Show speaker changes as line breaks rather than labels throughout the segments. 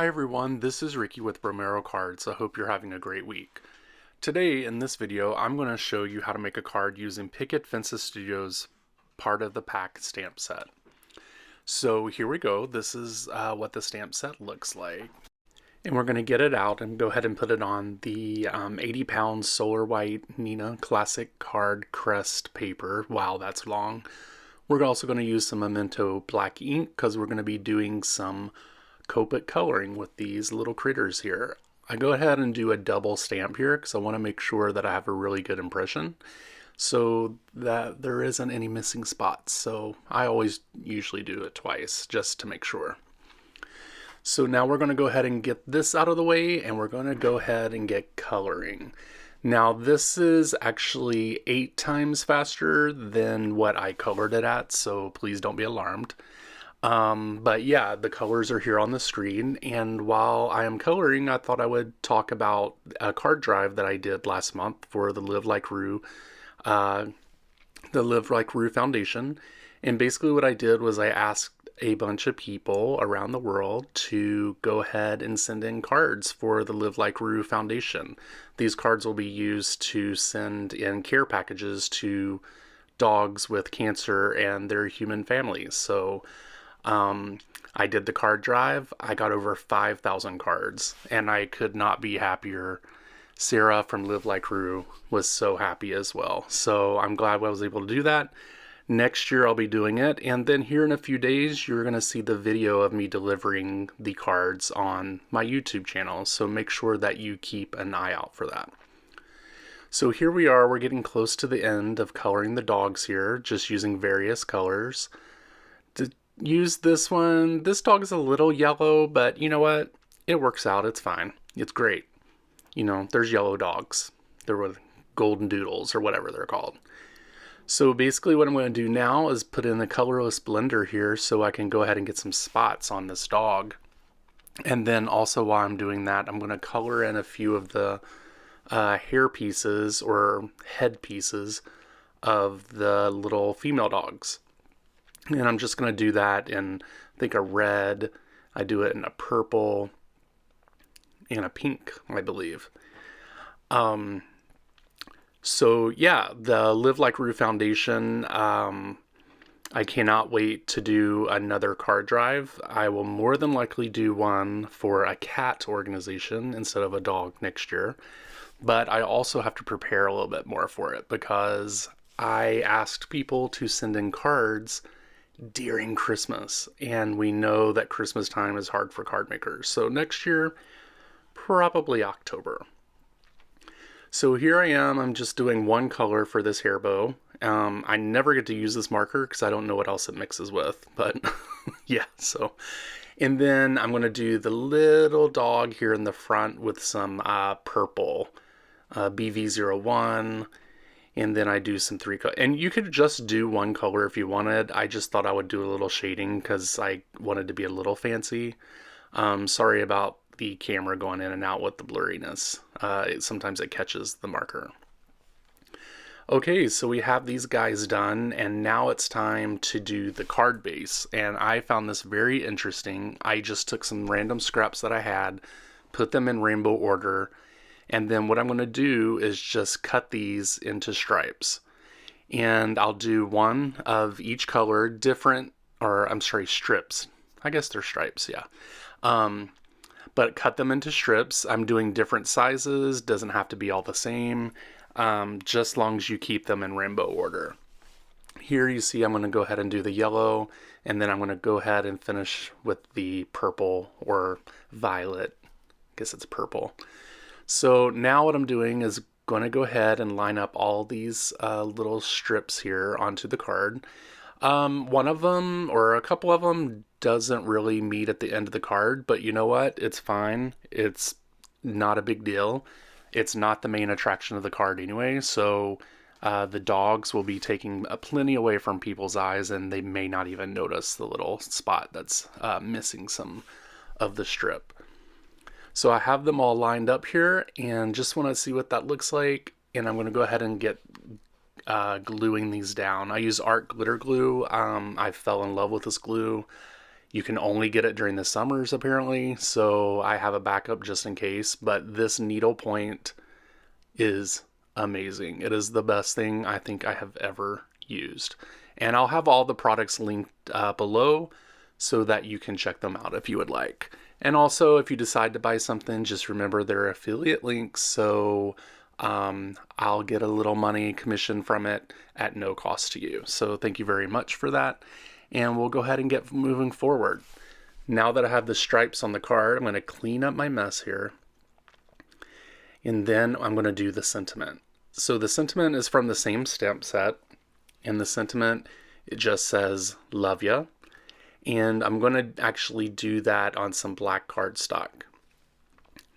Hi everyone, this is Ricky with Romero Cards. I hope you're having a great week. Today in this video I'm going to show you how to make a card using Picket Fence Studios part of the pack stamp set. So here we go. This is what the stamp set looks like. And we're going to get it out and go ahead and put it on the 80-pound Solar White Nina Classic Card Crest paper. Wow, that's long. We're also going to use some Momento black ink because we're going to be doing some Copic coloring with these little critters here. I go ahead and do a double stamp here because I want to make sure that I have a really good impression so that there isn't any missing spots. So I always usually do it twice just to make sure. So now we're going to go ahead and get this out of the way and we're going to go ahead and get coloring. Now this is actually 8 times faster than what I colored it at, so please don't be alarmed. But yeah, the colors are here on the screen, and while I am coloring, I thought I would talk about a card drive that I did last month for the Live Like Rue Foundation. And basically what I did was I asked a bunch of people around the world to go ahead and send in cards for the Live Like Rue Foundation. These cards will be used to send in care packages to dogs with cancer and their human families. So I did the card drive. I got over 5,000 cards and I could not be happier. Sarah from Live Like Rue was so happy as well. So I'm glad I was able to do that. Next year I'll be doing it, and then here in a few days you're going to see the video of me delivering the cards on my YouTube channel. So make sure that you keep an eye out for that. So here we are, we're getting close to the end of coloring the dogs here, just using various colors. Use this one. This dog is a little yellow, but you know what? It works out. It's fine. It's great. You know, there's yellow dogs. There were golden doodles or whatever they're called. So basically what I'm going to do now is put in a colorless blender here so I can go ahead and get some spots on this dog. And then also while I'm doing that, I'm going to color in a few of the hair pieces or head pieces of the little female dogs. And I'm just going to do that in, I think, a red. I do it in a purple and a pink, I believe. So yeah, the Live Like Rue Foundation, I cannot wait to do another card drive. I will more than likely do one for a cat organization instead of a dog next year. But I also have to prepare a little bit more for it because I asked people to send in cards during Christmas, and we know that Christmas time is hard for card makers. So next year, probably October. So here I am, I'm just doing one color for this hair bow. I never get to use this marker because I don't know what else it mixes with, but yeah, so. And then I'm going to do the little dog here in the front with some purple, BV01. And then I do some 3 color, and you could just do one color if you wanted. I just thought I would do a little shading because I wanted to be a little fancy. Sorry about the camera going in and out with the blurriness. Sometimes it catches the marker. Okay, so we have these guys done, and now it's time to do the card base. And I found this very interesting. I just took some random scraps that I had, put them in rainbow order, and then what I'm going to do is just cut these into stripes. And I'll do one of each color, strips. I guess they're stripes, yeah. But cut them into strips. I'm doing different sizes, doesn't have to be all the same, just as long as you keep them in rainbow order. Here you see I'm going to go ahead and do the yellow, and then I'm going to go ahead and finish with the purple or violet. I guess it's purple. So now what I'm doing is going to go ahead and line up all these little strips here onto the card. One of them or a couple of them doesn't really meet at the end of the card, but you know what? It's fine. It's not a big deal. It's not the main attraction of the card anyway, so the dogs will be taking plenty away from people's eyes, and they may not even notice the little spot that's missing some of the strip. So I have them all lined up here and just want to see what that looks like. And I'm going to go ahead and get gluing these down. I use art glitter glue. I fell in love with this glue. You can only get it during the summers apparently, so I have a backup just in case. But this needlepoint is amazing. It is the best thing I think I have ever used. And I'll have all the products linked below so that you can check them out if you would like. And also, if you decide to buy something, just remember they're affiliate links, so I'll get a little money commission from it at no cost to you. So thank you very much for that. And we'll go ahead and get moving forward. Now that I have the stripes on the card, I'm going to clean up my mess here. And then I'm going to do the sentiment. So the sentiment is from the same stamp set. And the sentiment, it just says, love ya. And I'm going to actually do that on some black cardstock.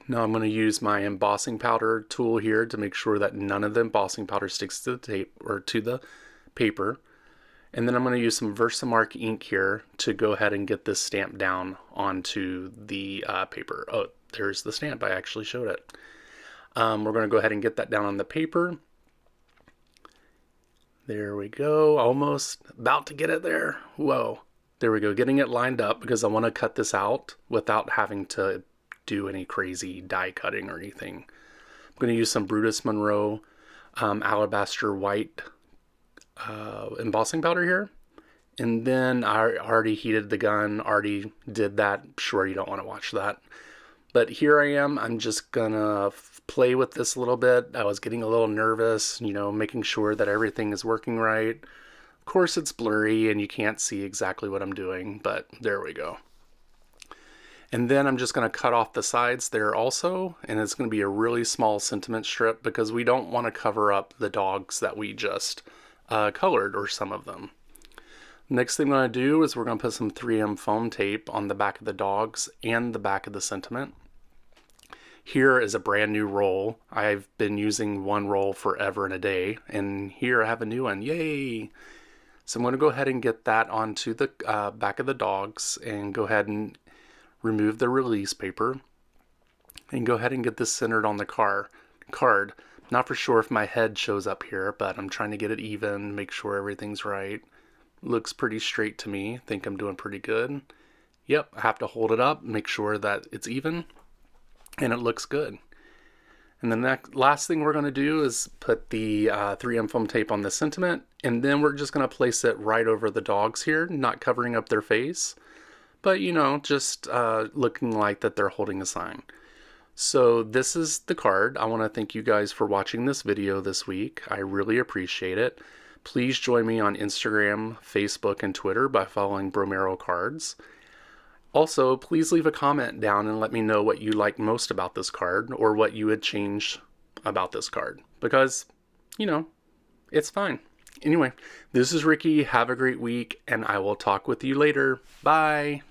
Now I'm going to use my embossing powder tool here to make sure that none of the embossing powder sticks to the tape or to the paper. And then I'm going to use some Versamark ink here to go ahead and get this stamp down onto the paper. Oh, there's the stamp. I actually showed it. We're going to go ahead and get that down on the paper. There we go. Almost about to get it there. Whoa. There we go. Getting it lined up because I want to cut this out without having to do any crazy die cutting or anything. I'm going to use some Brutus Monroe Alabaster White embossing powder here. And then I already heated the gun, already did that. Sure, you don't want to watch that. But here I am. I'm just going to play with this a little bit. I was getting a little nervous, making sure that everything is working right. Of course, it's blurry and you can't see exactly what I'm doing, but there we go. And then I'm just going to cut off the sides there also, and it's going to be a really small sentiment strip because we don't want to cover up the dogs that we just colored, or some of them. Next thing I'm going to do is we're going to put some 3M foam tape on the back of the dogs and the back of the sentiment. Here is a brand new roll. I've been using one roll forever and a day, and here I have a new one. Yay! So I'm going to go ahead and get that onto the back of the dogs and go ahead and remove the release paper and go ahead and get this centered on the card. Not for sure if my head shows up here, but I'm trying to get it even, make sure everything's right. Looks pretty straight to me. Think I'm doing pretty good. Yep, I have to hold it up, make sure that it's even, and it looks good. And the last thing we're going to do is put the 3M foam tape on the sentiment, and then we're just going to place it right over the dogs here, not covering up their face, but just looking like that they're holding a sign. So this is the card. I want to thank you guys for watching this video this week. I really appreciate it. Please join me on Instagram, Facebook, and Twitter by following Bromero Cards. Also, please leave a comment down and let me know what you like most about this card or what you would change about this card, because, it's fine. Anyway, this is Ricky. Have a great week, and I will talk with you later. Bye.